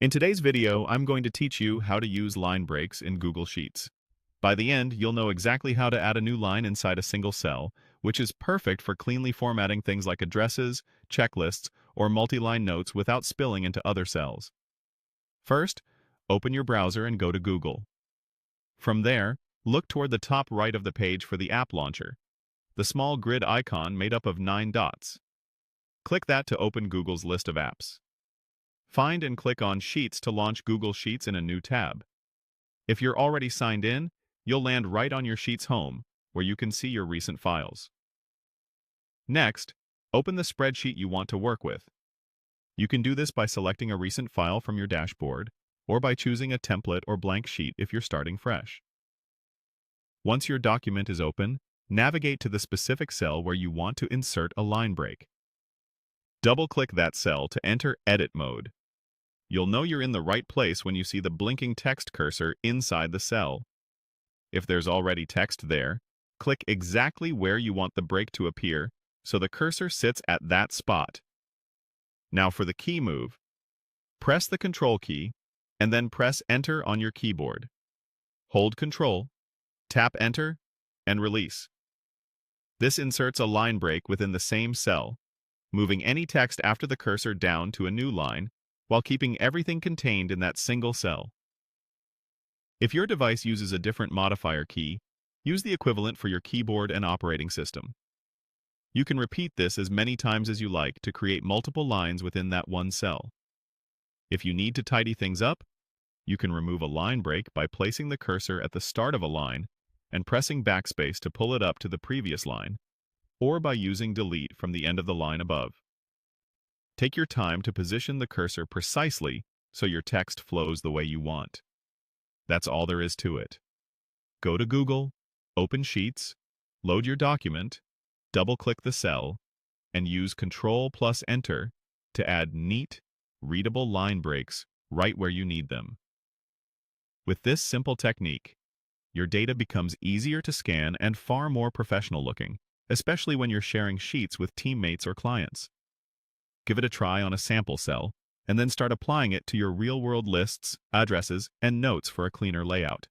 In today's video, I'm going to teach you how to use line breaks in Google Sheets. By the end, you'll know exactly how to add a new line inside a single cell, which is perfect for cleanly formatting things like addresses, checklists, or multi-line notes without spilling into other cells. First, open your browser and go to Google. From there, look toward the top right of the page for the app launcher, the small grid icon made up of 9 dots. Click that to open Google's list of apps. Find and click on Sheets to launch Google Sheets in a new tab. If you're already signed in, you'll land right on your Sheets home, where you can see your recent files. Next, open the spreadsheet you want to work with. You can do this by selecting a recent file from your dashboard, or by choosing a template or blank sheet if you're starting fresh. Once your document is open, navigate to the specific cell where you want to insert a line break. Double-click that cell to enter Edit mode. You'll know you're in the right place when you see the blinking text cursor inside the cell. If there's already text there, click exactly where you want the break to appear so the cursor sits at that spot. Now for the key move, press the Control key and then press Enter on your keyboard. Hold Control, tap Enter, and release. This inserts a line break within the same cell, moving any text after the cursor down to a new line, while keeping everything contained in that single cell. If your device uses a different modifier key, use the equivalent for your keyboard and operating system. You can repeat this as many times as you like to create multiple lines within that one cell. If you need to tidy things up, you can remove a line break by placing the cursor at the start of a line and pressing backspace to pull it up to the previous line, or by using delete from the end of the line above. Take your time to position the cursor precisely so your text flows the way you want. That's all there is to it. Go to Google, open Sheets, load your document, double-click the cell, and use Control plus Enter to add neat, readable line breaks right where you need them. With this simple technique, your data becomes easier to scan and far more professional looking, especially when you're sharing sheets with teammates or clients. Give it a try on a sample cell, and then start applying it to your real-world lists, addresses, and notes for a cleaner layout.